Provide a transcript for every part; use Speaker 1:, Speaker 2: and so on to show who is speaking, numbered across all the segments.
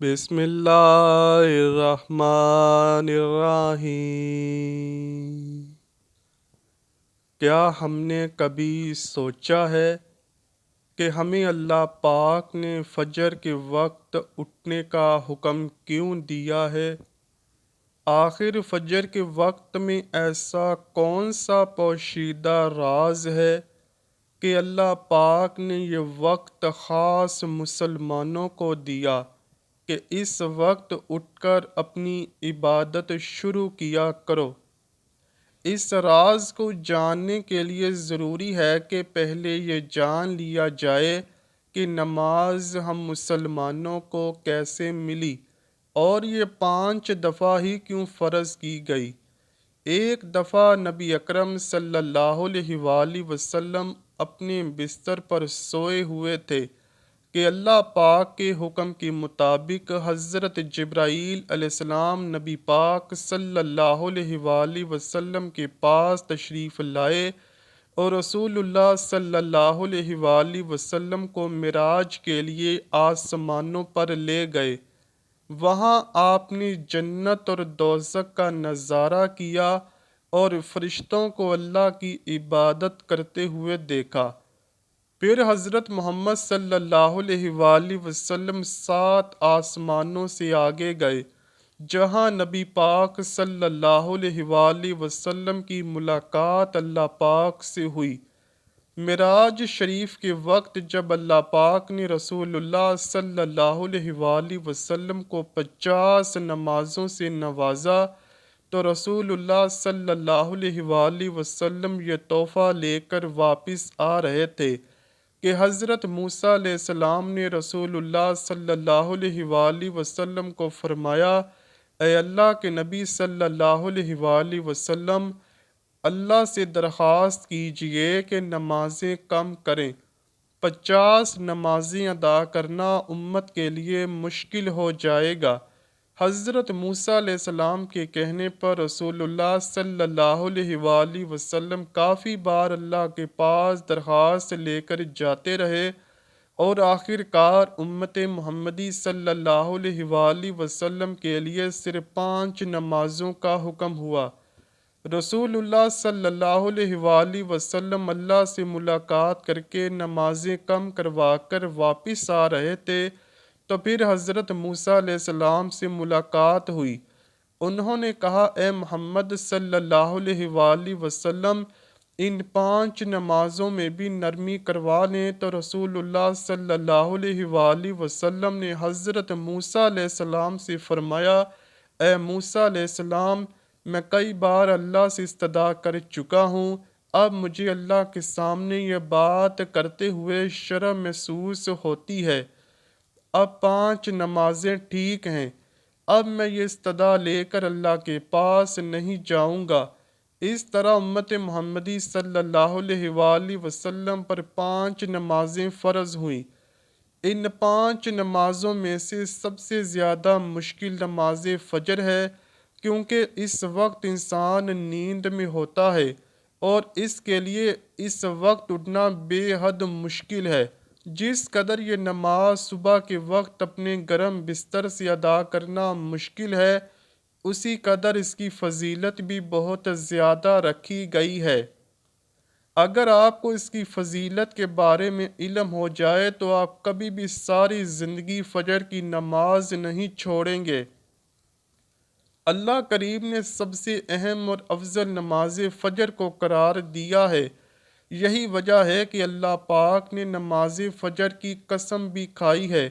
Speaker 1: بسم اللہ الرحمن الرحیم۔ کیا ہم نے کبھی سوچا ہے کہ ہمیں اللہ پاک نے فجر کے وقت اٹھنے کا حکم کیوں دیا ہے؟ آخر فجر کے وقت میں ایسا کون سا پوشیدہ راز ہے کہ اللہ پاک نے یہ وقت خاص مسلمانوں کو دیا کہ اس وقت اٹھ کر اپنی عبادت شروع کیا کرو؟ اس راز کو جاننے کے لیے ضروری ہے کہ پہلے یہ جان لیا جائے کہ نماز ہم مسلمانوں کو کیسے ملی اور یہ 5 دفعہ ہی کیوں فرض کی گئی۔ ایک دفعہ نبی اکرم صلی اللہ علیہ وآلہ وسلم اپنے بستر پر سوئے ہوئے تھے کہ اللہ پاک کے حکم کے مطابق حضرت جبرائیل علیہ السلام نبی پاک صلی اللہ علیہ وآلہ وسلم کے پاس تشریف لائے اور رسول اللہ صلی اللہ علیہ وآلہ وسلم کو معراج کے لیے آسمانوں پر لے گئے۔ وہاں آپ نے جنت اور دوزخ کا نظارہ کیا اور فرشتوں کو اللہ کی عبادت کرتے ہوئے دیکھا۔ پھر حضرت محمد صلی اللہ علیہ وآلہ وسلم 7 آسمانوں سے آگے گئے جہاں نبی پاک صلی اللہ علیہ وآلہ وسلم کی ملاقات اللہ پاک سے ہوئی۔ معراج شریف کے وقت جب اللہ پاک نے رسول اللہ صلی اللہ علیہ وآلہ وسلم کو 50 نمازوں سے نوازا تو رسول اللہ صلی اللہ علیہ وآلہ وسلم یہ تحفہ لے کر واپس آ رہے تھے کہ حضرت موسیٰ علیہ السلام نے رسول اللہ صلی اللہ علیہ وآلہ وسلم کو فرمایا، اے اللہ کے نبی صلی اللہ علیہ وآلہ وسلم، اللہ سے درخواست کیجئے کہ نمازیں کم کریں۔ 50 نمازیں ادا کرنا امت کے لیے مشکل ہو جائے گا۔ حضرت موسیٰ علیہ السلام کے کہنے پر رسول اللہ صلی اللہ علیہ وآلہ وسلم کافی بار اللہ کے پاس درخواست لے کر جاتے رہے اور آخر کار امت محمدی صلی اللہ علیہ وآلہ وسلم کے لیے صرف 5 نمازوں کا حکم ہوا۔ رسول اللہ صلی اللہ علیہ وآلہ وسلم اللہ سے ملاقات کر کے نمازیں کم کروا کر واپس آ رہے تھے تو پھر حضرت موسیٰ علیہ السلام سے ملاقات ہوئی۔ انہوں نے کہا، اے محمد صلی اللہ علیہ وآلہ وسلم، ان 5 نمازوں میں بھی نرمی کروا لیں تو رسول اللہ صلی اللہ علیہ وآلہ وسلم نے حضرت موسیٰ علیہ السلام سے فرمایا، اے موسیٰ علیہ السلام، میں کئی بار اللہ سے استدعا کر چکا ہوں، اب مجھے اللہ کے سامنے یہ بات کرتے ہوئے شرم محسوس ہوتی ہے۔ اب 5 نمازیں ٹھیک ہیں، اب میں یہ استدعا لے کر اللہ کے پاس نہیں جاؤں گا۔ اس طرح امت محمدی صلی اللہ علیہ وآلہ وسلم پر 5 نمازیں فرض ہوئیں۔ ان 5 نمازوں میں سے سب سے زیادہ مشکل نماز فجر ہے، کیونکہ اس وقت انسان نیند میں ہوتا ہے اور اس کے لیے اس وقت اٹھنا بے حد مشکل ہے۔ جس قدر یہ نماز صبح کے وقت اپنے گرم بستر سے ادا کرنا مشکل ہے، اسی قدر اس کی فضیلت بھی بہت زیادہ رکھی گئی ہے۔ اگر آپ کو اس کی فضیلت کے بارے میں علم ہو جائے تو آپ کبھی بھی ساری زندگی فجر کی نماز نہیں چھوڑیں گے۔ اللہ کریم نے سب سے اہم اور افضل نماز فجر کو قرار دیا ہے۔ یہی وجہ ہے کہ اللہ پاک نے نماز فجر کی قسم بھی کھائی ہے۔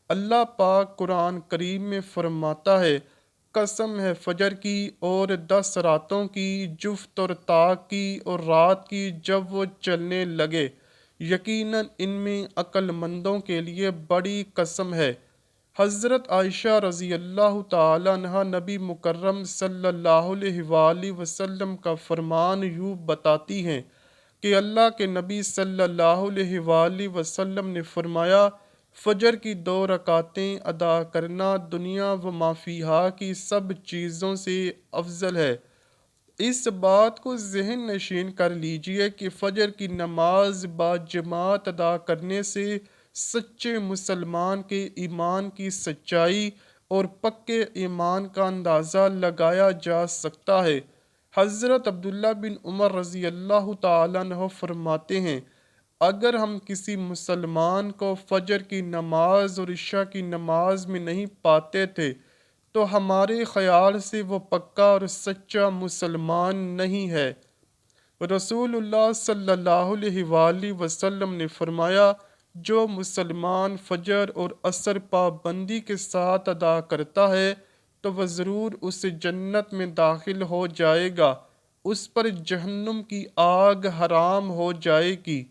Speaker 1: اللہ پاک قرآن کریم میں فرماتا ہے، قسم ہے فجر کی اور 10 راتوں کی، جفت اور طاق کی اور رات کی جب وہ چلنے لگے، یقیناً ان میں عقل مندوں کے لیے بڑی قسم ہے۔ حضرت عائشہ رضی اللہ تعالیٰ عنہا نبی مکرم صلی اللہ علیہ وآلہ وسلم کا فرمان یوں بتاتی ہیں کہ اللہ کے نبی صلی اللہ علیہ وآلہ وسلم نے فرمایا، فجر کی 2 رکعتیں ادا کرنا دنیا و ما فیہا کی سب چیزوں سے افضل ہے۔ اس بات کو ذہن نشین کر لیجئے کہ فجر کی نماز با جماعت ادا کرنے سے سچے مسلمان کے ایمان کی سچائی اور پکے ایمان کا اندازہ لگایا جا سکتا ہے۔ حضرت عبداللہ بن عمر رضی اللہ تعالیٰ عنہ فرماتے ہیں، اگر ہم کسی مسلمان کو فجر کی نماز اور عشاء کی نماز میں نہیں پاتے تھے تو ہمارے خیال سے وہ پکا اور سچا مسلمان نہیں ہے۔ رسول اللہ صلی اللہ علیہ وآلہ وسلم نے فرمایا، جو مسلمان فجر اور عصر پابندی کے ساتھ ادا کرتا ہے تو وہ ضرور اس جنت میں داخل ہو جائے گا، اس پر جہنم کی آگ حرام ہو جائے گی۔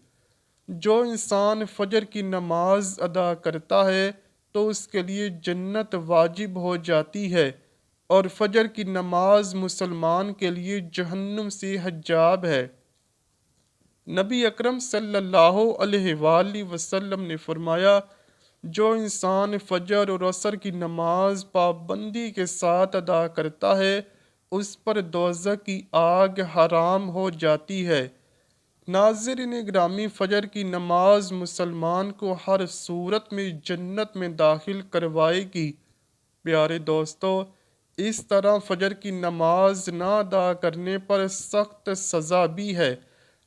Speaker 1: جو انسان فجر کی نماز ادا کرتا ہے تو اس کے لیے جنت واجب ہو جاتی ہے، اور فجر کی نماز مسلمان کے لیے جہنم سے حجاب ہے۔ نبی اکرم صلی اللہ علیہ وآلہ وسلم نے فرمایا، جو انسان فجر اور عصر کی نماز پابندی کے ساتھ ادا کرتا ہے اس پر دوزخ کی آگ حرام ہو جاتی ہے۔ ناظرین گرامی، فجر کی نماز مسلمان کو ہر صورت میں جنت میں داخل کروائے گی۔ پیارے دوستو، اس طرح فجر کی نماز نہ ادا کرنے پر سخت سزا بھی ہے۔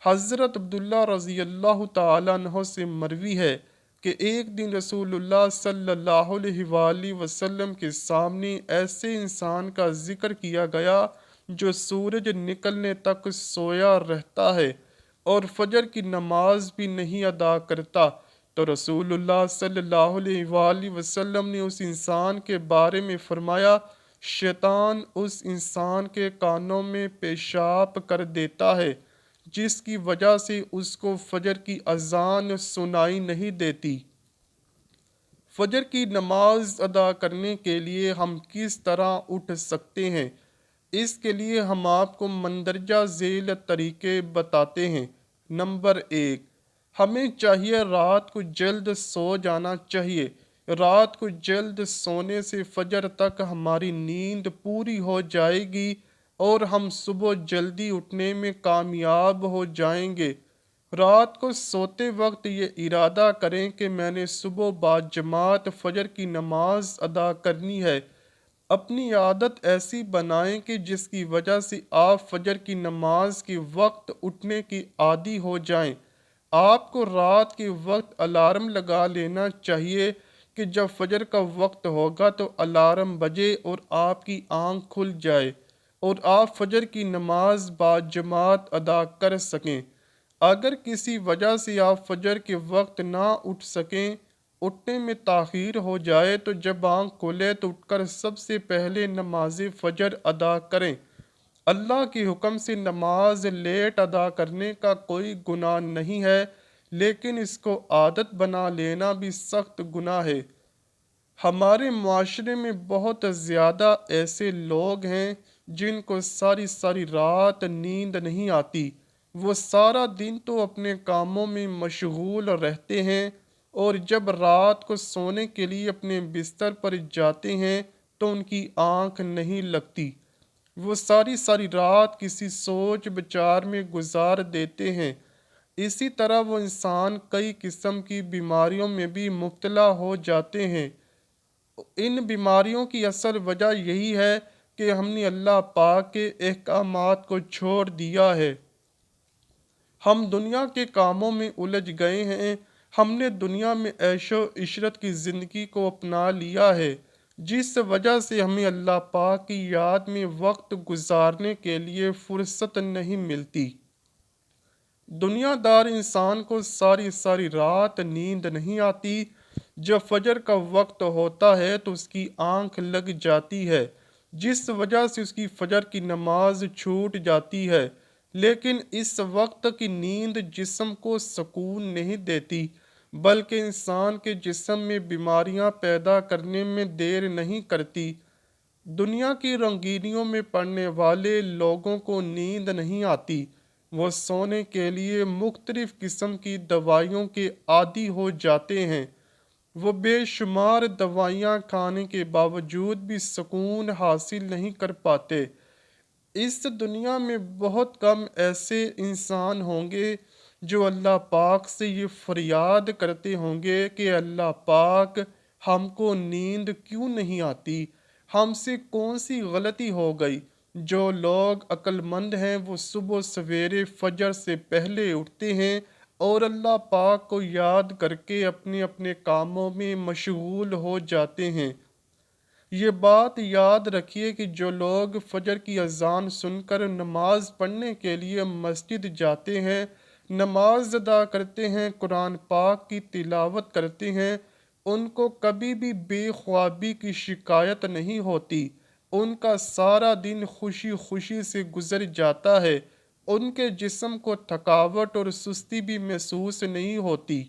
Speaker 1: حضرت عبداللہ رضی اللہ تعالیٰ عنہ سے مروی ہے کہ ایک دن رسول اللہ صلی اللہ علیہ وآلہ وسلم کے سامنے ایسے انسان کا ذکر کیا گیا جو سورج نکلنے تک سویا رہتا ہے اور فجر کی نماز بھی نہیں ادا کرتا، تو رسول اللہ صلی اللہ علیہ وآلہ وسلم نے اس انسان کے بارے میں فرمایا، شیطان اس انسان کے کانوں میں پیشاب کر دیتا ہے، جس کی وجہ سے اس کو فجر کی اذان سنائی نہیں دیتی۔ فجر کی نماز ادا کرنے کے لیے ہم کس طرح اٹھ سکتے ہیں؟ اس کے لیے ہم آپ کو مندرجہ ذیل طریقے بتاتے ہیں۔ نمبر 1، ہمیں چاہیے رات کو جلد سو جانا چاہیے۔ رات کو جلد سونے سے فجر تک ہماری نیند پوری ہو جائے گی اور ہم صبح جلدی اٹھنے میں کامیاب ہو جائیں گے۔ رات کو سوتے وقت یہ ارادہ کریں کہ میں نے صبح باجماعت فجر کی نماز ادا کرنی ہے۔ اپنی عادت ایسی بنائیں کہ جس کی وجہ سے آپ فجر کی نماز کے وقت اٹھنے کی عادی ہو جائیں۔ آپ کو رات کے وقت الارم لگا لینا چاہیے کہ جب فجر کا وقت ہوگا تو الارم بجے اور آپ کی آنکھ کھل جائے اور آپ فجر کی نماز باجماعت ادا کر سکیں۔ اگر کسی وجہ سے آپ فجر کے وقت نہ اٹھ سکیں، اٹھنے میں تاخیر ہو جائے، تو جب آنکھ کھلے تو اٹھ کر سب سے پہلے نماز فجر ادا کریں۔ اللہ کے حکم سے نماز لیٹ ادا کرنے کا کوئی گناہ نہیں ہے، لیکن اس کو عادت بنا لینا بھی سخت گناہ ہے۔ ہمارے معاشرے میں بہت زیادہ ایسے لوگ ہیں جن کو ساری ساری رات نیند نہیں آتی۔ وہ سارا دن تو اپنے کاموں میں مشغول رہتے ہیں اور جب رات کو سونے کے لیے اپنے بستر پر جاتے ہیں تو ان کی آنکھ نہیں لگتی۔ وہ ساری ساری رات کسی سوچ بچار میں گزار دیتے ہیں۔ اسی طرح وہ انسان کئی قسم کی بیماریوں میں بھی مبتلا ہو جاتے ہیں۔ ان بیماریوں کی اصل وجہ یہی ہے کہ ہم نے اللہ پاک کے احکامات کو چھوڑ دیا ہے۔ ہم دنیا کے کاموں میں الجھ گئے ہیں۔ ہم نے دنیا میں عیش و عشرت کی زندگی کو اپنا لیا ہے، جس وجہ سے ہمیں اللہ پاک کی یاد میں وقت گزارنے کے لیے فرصت نہیں ملتی۔ دنیا دار انسان کو ساری ساری رات نیند نہیں آتی۔ جب فجر کا وقت ہوتا ہے تو اس کی آنکھ لگ جاتی ہے، جس وجہ سے اس کی فجر کی نماز چھوٹ جاتی ہے۔ لیکن اس وقت کی نیند جسم کو سکون نہیں دیتی، بلکہ انسان کے جسم میں بیماریاں پیدا کرنے میں دیر نہیں کرتی۔ دنیا کی رنگینیوں میں پڑنے والے لوگوں کو نیند نہیں آتی۔ وہ سونے کے لیے مختلف قسم کی دوائیوں کے عادی ہو جاتے ہیں۔ وہ بے شمار دوائیاں کھانے کے باوجود بھی سکون حاصل نہیں کر پاتے۔ اس دنیا میں بہت کم ایسے انسان ہوں گے جو اللہ پاک سے یہ فریاد کرتے ہوں گے کہ اللہ پاک ہم کو نیند کیوں نہیں آتی، ہم سے کون سی غلطی ہو گئی۔ جو لوگ عقل مند ہیں وہ صبح سویرے فجر سے پہلے اٹھتے ہیں اور اللہ پاک کو یاد کر کے اپنے اپنے کاموں میں مشغول ہو جاتے ہیں۔ یہ بات یاد رکھیے کہ جو لوگ فجر کی اذان سن کر نماز پڑھنے کے لیے مسجد جاتے ہیں، نماز ادا کرتے ہیں، قرآن پاک کی تلاوت کرتے ہیں، ان کو کبھی بھی بے خوابی کی شکایت نہیں ہوتی، ان کا سارا دن خوشی خوشی سے گزر جاتا ہے، ان کے جسم کو تھکاوٹ اور سستی بھی محسوس نہیں ہوتی۔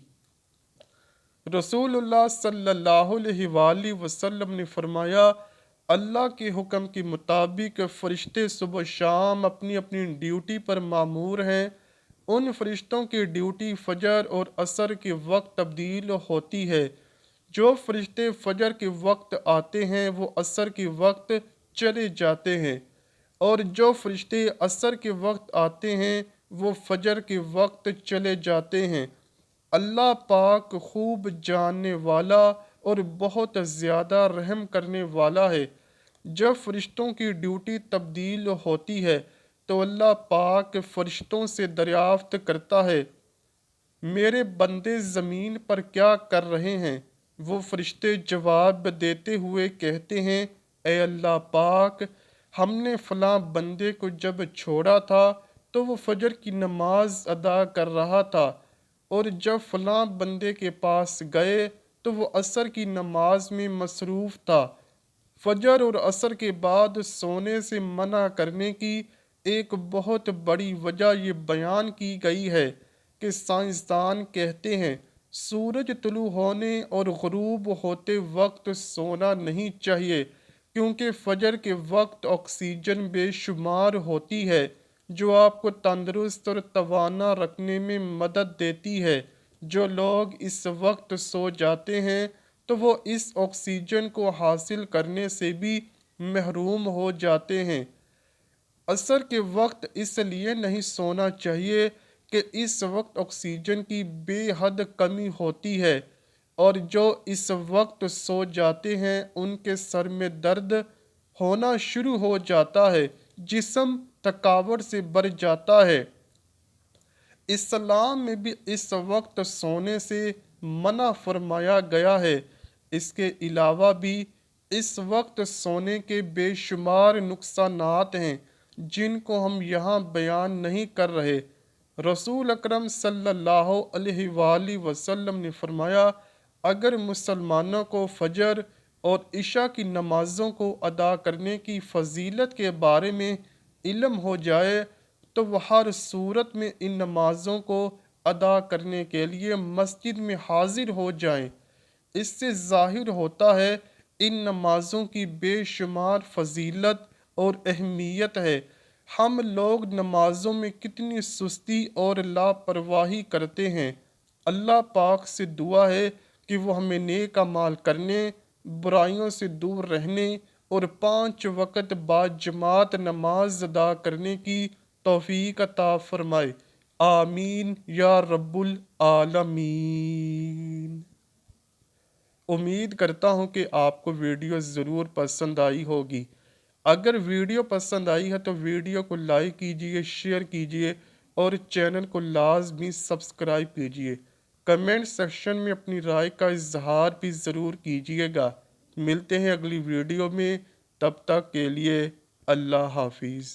Speaker 1: رسول اللہ صلی اللہ علیہ وآلہ وسلم نے فرمایا، اللہ کے حکم کے مطابق فرشتے صبح شام اپنی اپنی ڈیوٹی پر مامور ہیں۔ ان فرشتوں کی ڈیوٹی فجر اور عصر کے وقت تبدیل ہوتی ہے۔ جو فرشتے فجر کے وقت آتے ہیں وہ عصر کے وقت چلے جاتے ہیں، اور جو فرشتے عصر کے وقت آتے ہیں وہ فجر کے وقت چلے جاتے ہیں۔ اللہ پاک خوب جاننے والا اور بہت زیادہ رحم کرنے والا ہے۔ جب فرشتوں کی ڈیوٹی تبدیل ہوتی ہے تو اللہ پاک فرشتوں سے دریافت کرتا ہے، میرے بندے زمین پر کیا کر رہے ہیں؟ وہ فرشتے جواب دیتے ہوئے کہتے ہیں، اے اللہ پاک، ہم نے فلاں بندے کو جب چھوڑا تھا تو وہ فجر کی نماز ادا کر رہا تھا، اور جب فلاں بندے کے پاس گئے تو وہ عصر کی نماز میں مصروف تھا۔ فجر اور عصر کے بعد سونے سے منع کرنے کی ایک بہت بڑی وجہ یہ بیان کی گئی ہے کہ سائنسدان کہتے ہیں سورج طلوع ہونے اور غروب ہوتے وقت سونا نہیں چاہیے، کیونکہ فجر کے وقت آکسیجن بے شمار ہوتی ہے جو آپ کو تندرست اور توانا رکھنے میں مدد دیتی ہے۔ جو لوگ اس وقت سو جاتے ہیں تو وہ اس آکسیجن کو حاصل کرنے سے بھی محروم ہو جاتے ہیں۔ عصر کے وقت اس لیے نہیں سونا چاہیے کہ اس وقت آکسیجن کی بے حد کمی ہوتی ہے، اور جو اس وقت سو جاتے ہیں ان کے سر میں درد ہونا شروع ہو جاتا ہے، جسم تھکاوٹ سے بھر جاتا ہے۔ اسلام میں بھی اس وقت سونے سے منع فرمایا گیا ہے۔ اس کے علاوہ بھی اس وقت سونے کے بے شمار نقصانات ہیں جن کو ہم یہاں بیان نہیں کر رہے۔ رسول اکرم صلی اللہ علیہ وآلہ وسلم نے فرمایا، اگر مسلمانوں کو فجر اور عشاء کی نمازوں کو ادا کرنے کی فضیلت کے بارے میں علم ہو جائے تو وہ ہر صورت میں ان نمازوں کو ادا کرنے کے لیے مسجد میں حاضر ہو جائیں۔ اس سے ظاہر ہوتا ہے ان نمازوں کی بے شمار فضیلت اور اہمیت ہے۔ ہم لوگ نمازوں میں کتنی سستی اور لاپرواہی کرتے ہیں۔ اللہ پاک سے دعا ہے کہ وہ ہمیں نیک اعمال کرنے، برائیوں سے دور رہنے اور 5 وقت باجماعت نماز ادا کرنے کی توفیق عطا فرمائے۔ آمین یا رب العالمین۔ امید کرتا ہوں کہ آپ کو ویڈیو ضرور پسند آئی ہوگی۔ اگر ویڈیو پسند آئی ہے تو ویڈیو کو لائک کیجئے، شیئر کیجئے اور چینل کو لازمی سبسکرائب کیجئے۔ کمنٹ سیکشن میں اپنی رائے کا اظہار بھی ضرور کیجئے گا۔ ملتے ہیں اگلی ویڈیو میں، تب تک کے لیے اللہ حافظ۔